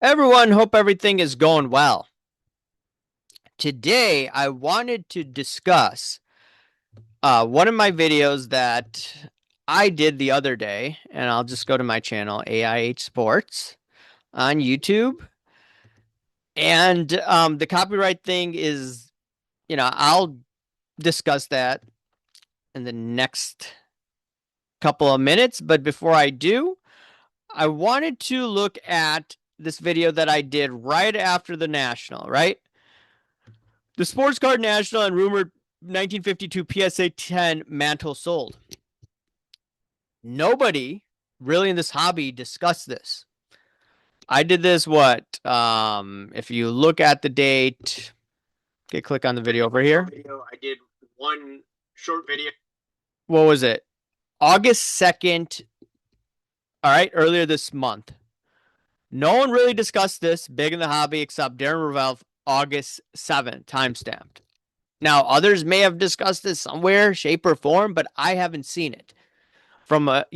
Everyone, hope everything is going well. Today, I wanted to discuss one of my videos that I did the other day, and I'll just go to my channel, AIH Sports, on YouTube. And the copyright thing is, I'll discuss that in the next couple of minutes. But before I do, I wanted to look at this video that I did right after the National, right? The Sports Card National and rumored 1952 PSA 10 Mantle sold. Nobody really in this hobby discussed this. I did this if you look at the date, okay, click on the video over here. I did one short video. What was it? August 2nd. All right, earlier this month. No one really discussed this big in the hobby except Darren Ravel, August 7th, timestamped. Now, others may have discussed this somewhere, shape, or form, but I haven't seen it from a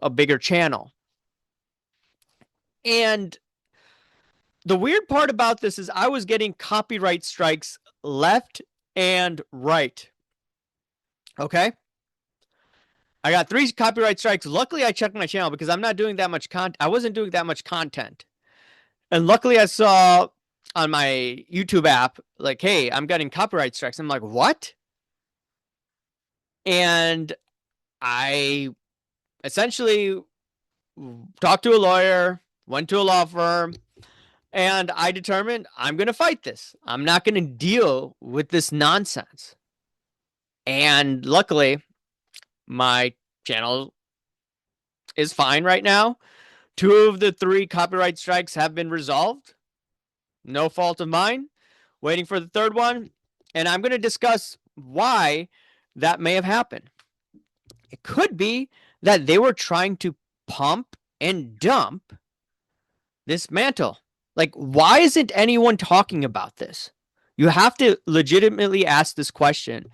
bigger channel. And the weird part about this is I was getting copyright strikes left and right. Okay? I got 3 copyright strikes. Luckily, I checked my channel because I'm not doing that much content. I wasn't doing that much content. And luckily, I saw on my YouTube app, like, hey, I'm getting copyright strikes. I'm like, what? And I essentially talked to a lawyer, went to a law firm, and I determined I'm going to fight this. I'm not going to deal with this nonsense. And luckily, my channel is fine right now. 2 of the 3 copyright strikes have been resolved. No fault of mine. Waiting for the 3rd one. And I'm going to discuss why that may have happened. It could be that they were trying to pump and dump this Mantle. Like, why isn't anyone talking about this? You have to legitimately ask this question.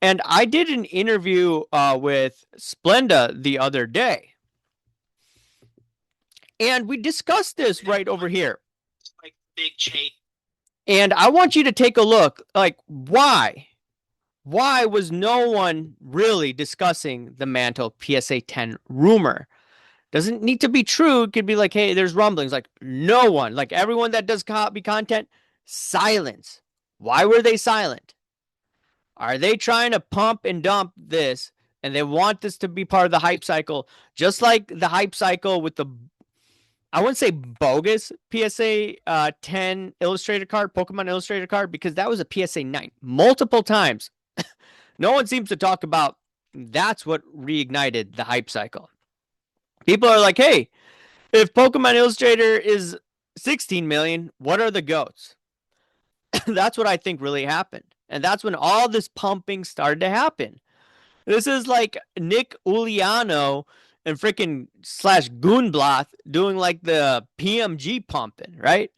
And I did an interview with Splenda the other day. And we discussed this right over here. Like big change. And I want you to take a look. Like, why? Why was no one really discussing the Mantle PSA 10 rumor? Doesn't need to be true. It could be like, hey, there's rumblings. Like, no one, like everyone that does copy content, silence. Why were they silent? Are they trying to pump and dump this and they want this to be part of the hype cycle? Just like the hype cycle with the, I wouldn't say bogus PSA 10 illustrated card, Pokemon illustrated card, because that was a PSA 9 multiple times. No one seems to talk about that's what reignited the hype cycle. People are like, hey, if Pokemon Illustrator is 16 million, what are the goats? That's what I think really happened. And that's when all this pumping started to happen. This is like Nick Uliano and freaking slash Goonbloth doing like the PMG pumping, right?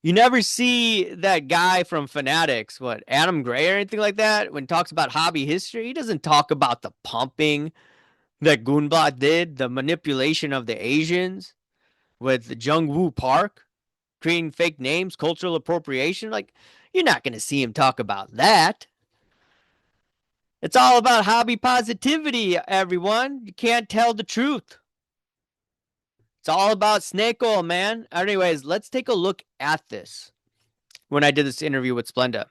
You never see that guy from Fanatics, what, Adam Gray or anything like that, when he talks about hobby history. He doesn't talk about the pumping that Goonbloth did, the manipulation of the Asians with Jungwoo Park, creating fake names, cultural appropriation. Like, you're not going to see him talk about that. It's all about hobby positivity, everyone. You can't tell the truth. It's all about snake oil, man. Anyways, let's take a look at this when I did this interview with Splenda.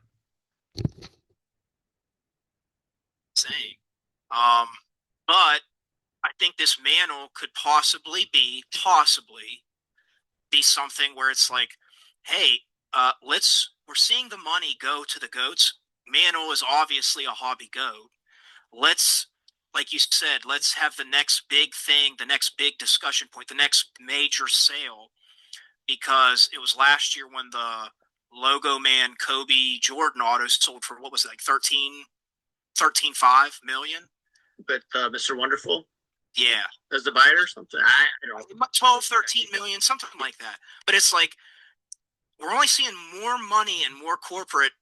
Saying. Um, but I think this Mantle could possibly be something where it's like, hey, we're seeing the money go to the goats. Mantle is obviously a hobby goat. Let's, like you said, let's have the next big thing, the next big discussion point, the next major sale, because it was last year when the Logo Man Kobe Jordan autos sold for what was it, like 13.5 million. But Mr. Wonderful, yeah, as the buyer or something. I don't know, 12, 13 million, something like that. But it's like we're only seeing more money and more corporate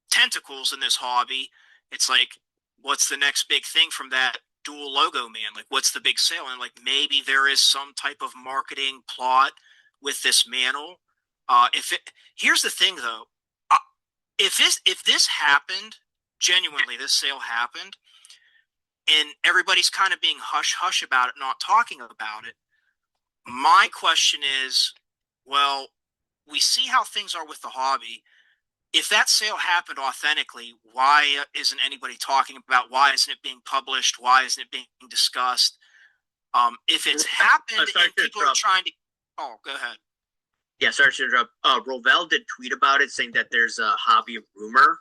tentacles in this hobby. It's like, what's the next big thing from that? dual logo man? Like, what's the big sale? And like, maybe there is some type of marketing plot with this Mantle. If it Here's the thing though, uh, if this happened genuinely, this sale happened, and everybody's kind of being hush hush about it, not talking about it. My question is, well, we see how things are with the hobby. If that sale happened authentically, why isn't anybody talking about? Why isn't it being published? Why isn't it being discussed? If it's happened Sorry and to people are interrupt. trying to, oh, go ahead. Yeah, sorry to interrupt. Rovell did tweet about it, saying that there's a hobby rumor,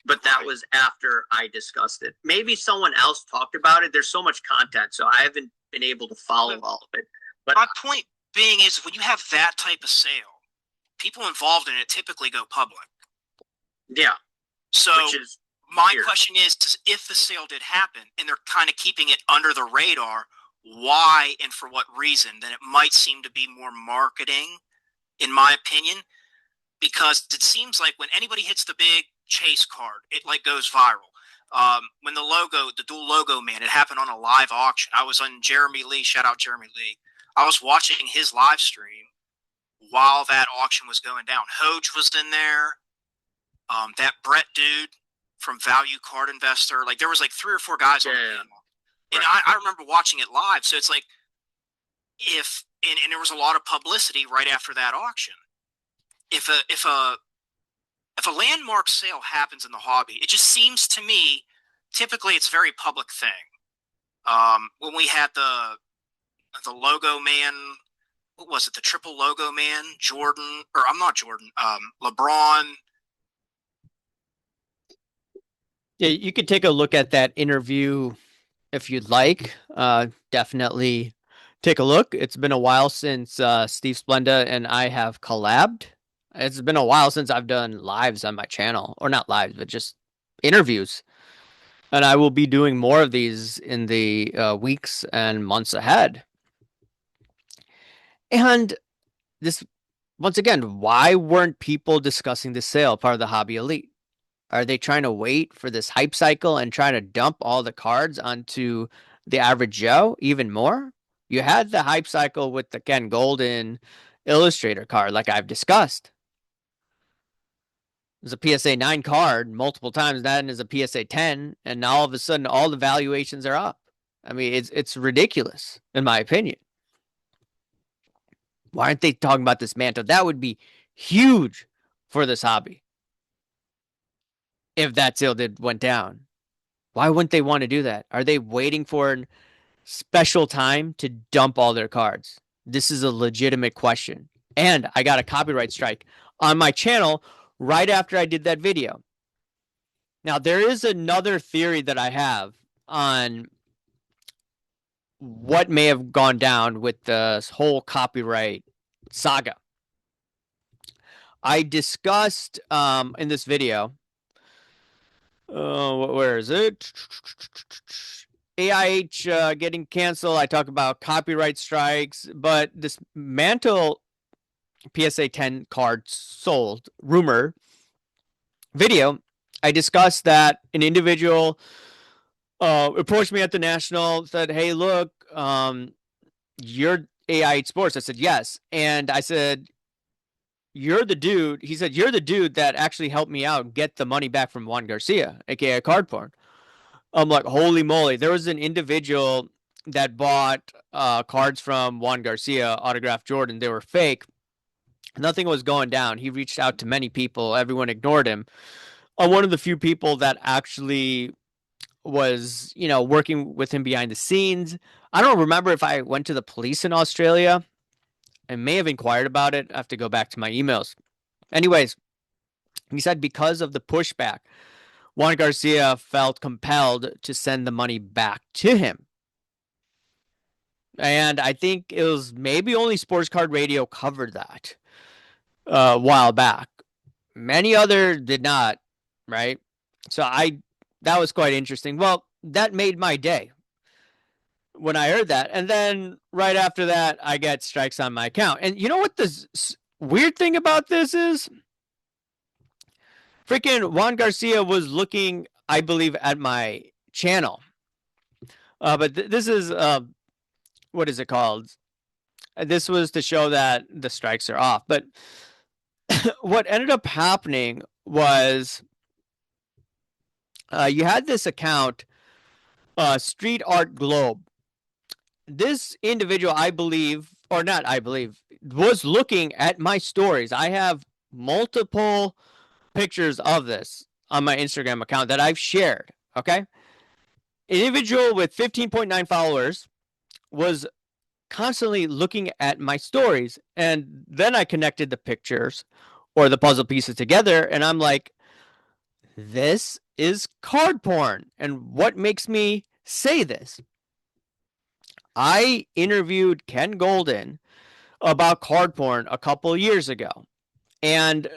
but that Right. was after I discussed it. Maybe someone else talked about it. There's so much content, so I haven't been able to follow all of it. But My point being is, when you have that type of sale, people involved in it typically go public. yeah, So which is my weird. question is, if the sale did happen and they're kind of keeping it under the radar, why and for what reason? Then it might seem to be more marketing, in my opinion, because it seems like when anybody hits the big chase card, it like goes viral. When the dual logo man, it happened on a live auction. I was on Jeremy Lee. Shout out Jeremy Lee. I was watching his live stream while that auction was going down. Hoge was in there. That Brett dude from Value Card Investor. Like, there was like 3 or 4 guys on the panel. And Right. I remember watching it live. So it's like, and there was a lot of publicity right after that auction. If a landmark sale happens in the hobby, it just seems to me, typically it's a very public thing. When we had the logo man, what was it? The triple logo man, Jordan, or I'm not Jordan, LeBron. Yeah, you could take a look at that interview if you'd like. Definitely take a look. It's been a while since Steve Splenda and I have collabed. It's been a while since I've done lives on my channel, or not lives, but just interviews. And I will be doing more of these in the weeks and months ahead. And this, once again, why weren't people discussing the sale part of the Hobby Elite? Are they trying to wait for this hype cycle and trying to dump all the cards onto the average Joe even more? You had the hype cycle with the Ken Goldin Illustrator card, like I've discussed. There's a PSA 9 card multiple times, that is a PSA 10, and now all of a sudden all the valuations are up. I mean, it's ridiculous, in my opinion. Why aren't they talking about this Mantle? That would be huge for this hobby if that sale went down. Why wouldn't they want to do that? Are they waiting for a special time to dump all their cards? This is a legitimate question. And I got a copyright strike on my channel right after I did that video. Now, there is another theory that I have on what may have gone down with this whole copyright saga. I discussed in this video, where is it? AIH getting canceled. I talk about copyright strikes, but this Mantle PSA 10 card sold rumor video, I discussed that an individual approached me at the National, said, "Hey, look, you're AIH Sports." I said, "Yes," and I said, "You're the dude." He said, "You're the dude that actually helped me out and get the money back from Juan Garcia, aka Card Porn." I'm like, holy moly. There was an individual that bought cards from Juan Garcia, autographed Jordan. They were fake. Nothing was going down. He reached out to many people. Everyone ignored him. I'm one of the few people that actually was, working with him behind the scenes. I don't remember if I went to the police in Australia. I may have inquired about it. I have to go back to my emails. Anyways, he said because of the pushback, Juan Garcia felt compelled to send the money back to him. And I think it was maybe only Sports Card Radio covered that a while back. Many other did not, right? So that was quite interesting. Well, that made my day when I heard that. And then right after that, I get strikes on my account. And you know what the weird thing about this is? Freaking Juan Garcia was looking, I believe, at my channel. But this is what is it called? This was to show that the strikes are off. But what ended up happening was you had this account, Street Art Globe. This individual, I believe, or not, I believe, was looking at my stories. I have multiple pictures of this on my Instagram account that I've shared. Okay. Individual with 15.9 followers was constantly looking at my stories. And then I connected the pictures or the puzzle pieces together. And I'm like, this is card porn. And what makes me say this? I interviewed Ken Goldin about card porn a couple years ago. And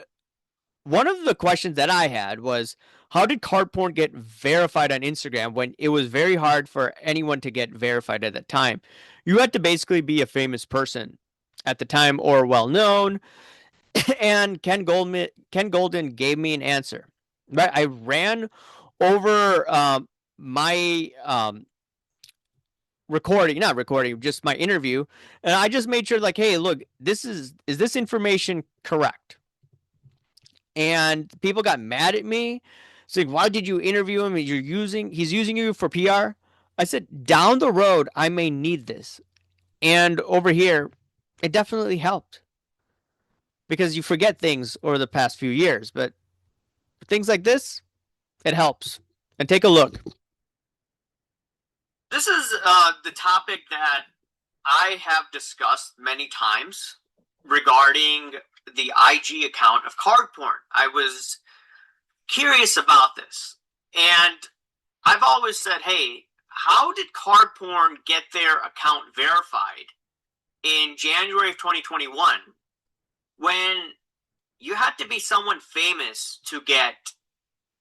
one of the questions that I had was, how did card porn get verified on Instagram when it was very hard for anyone to get verified at the time? You had to basically be a famous person at the time or well known. And Ken Golden gave me an answer. Right, I ran over my recording, not recording, just my interview, and I just made sure, like, hey, look, is this information correct? And people got mad at me, saying, why did you interview him? He's using you for PR. I said, down the road, I may need this. And over here, it definitely helped because you forget things over the past few years, but things like this, it helps. And take a look. This is the topic that I have discussed many times regarding the IG account of card porn. I was curious about this, and I've always said, hey, how did card porn get their account verified in January of 2021 when you had to be someone famous to get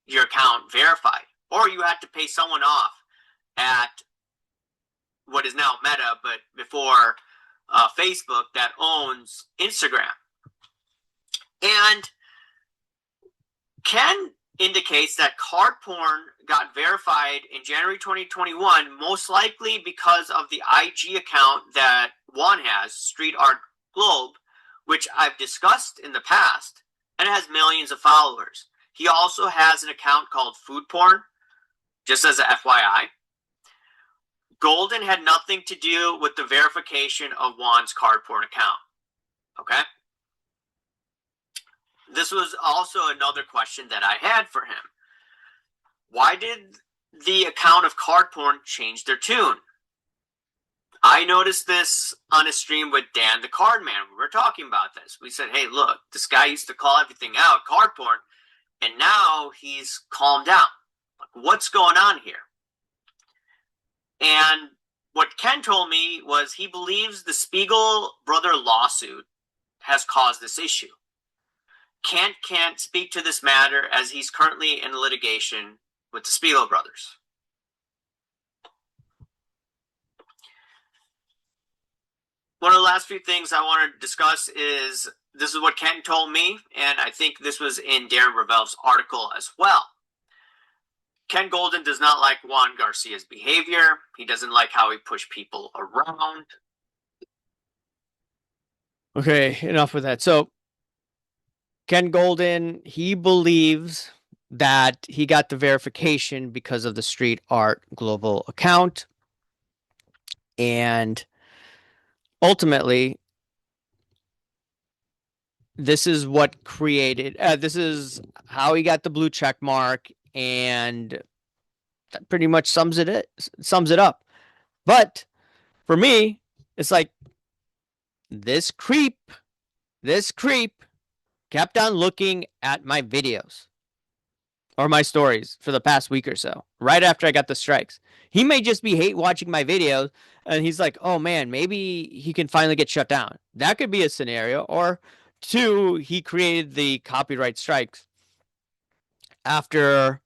your account verified, or you had to pay someone off at what is now Meta, but before Facebook, that owns Instagram. And Ken indicates that card porn got verified in January 2021, most likely because of the IG account that Juan has, Street Art Globe, which I've discussed in the past, and it has millions of followers. He also has an account called Food Porn, just as a FYI. Goldin had nothing to do with the verification of Juan's card porn account. Okay? This was also another question that I had for him. Why did the account of card porn change their tune? I noticed this on a stream with Dan the Card Man. We were talking about this. We said, hey, look, this guy used to call everything out card porn, and now he's calmed down. Like, what's going on here? And what Ken told me was he believes the Spiegel brother lawsuit has caused this issue. Ken can't speak to this matter as he's currently in litigation with the Spiegel brothers. One of the last few things I want to discuss is, this is what Ken told me, and I think this was in Darren Ravel's article as well. Ken Goldin does not like Juan Garcia's behavior. He doesn't like how he pushed people around. Okay, enough with that. So, Ken Goldin, he believes that he got the verification because of the Street Art Global account. And ultimately, this is what created, this is how he got the blue check mark, and that pretty much sums it up. But for me, it's like this creep kept on looking at my videos or my stories for the past week or so, right after I got the strikes. He may just be hate watching my videos, and he's like, oh man, maybe he can finally get shut down. That could be a scenario. Or two, he created the copyright strikes after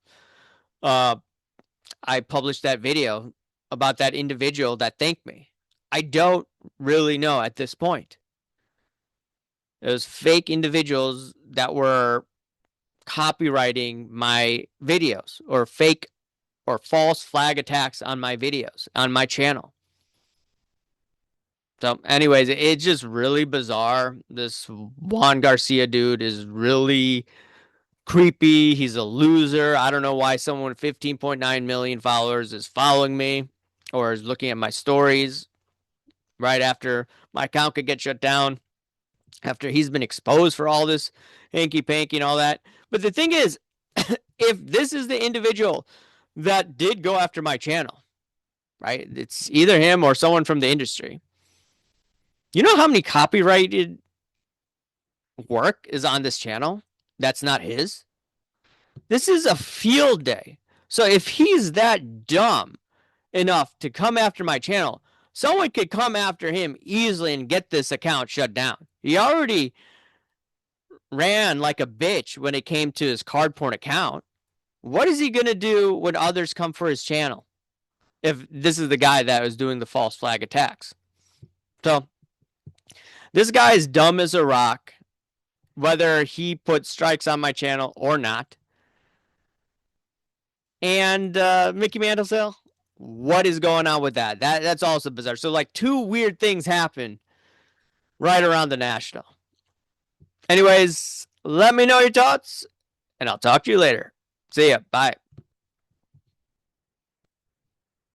I published that video about that individual that thanked me. I don't really know at this point. It was fake individuals that were copywriting my videos, or fake or false flag attacks on my videos, on my channel. So anyways, it's just really bizarre. This Juan Garcia dude is really creepy. He's a loser. I don't know why someone with 15.9 million followers is following me or is looking at my stories right after my account could get shut down, after he's been exposed for all this hanky panky and all that. But the thing is, if this is the individual that did go after my channel, right? It's either him or someone from the industry. You know how many copyrighted work is on this channel that's not his? This is a field day. So if he's that dumb enough to come after my channel, someone could come after him easily and get this account shut down. He already ran like a bitch when it came to his card porn account. What is he going to do when others come for his channel? If this is the guy that was doing the false flag attacks. So this guy is dumb as a rock, whether he put strikes on my channel or not. And Mickey Mantle sale, what is going on with that? That's also bizarre. So like two weird things happen right around the National. Anyways, let me know your thoughts, and I'll talk to you later. See ya. Bye.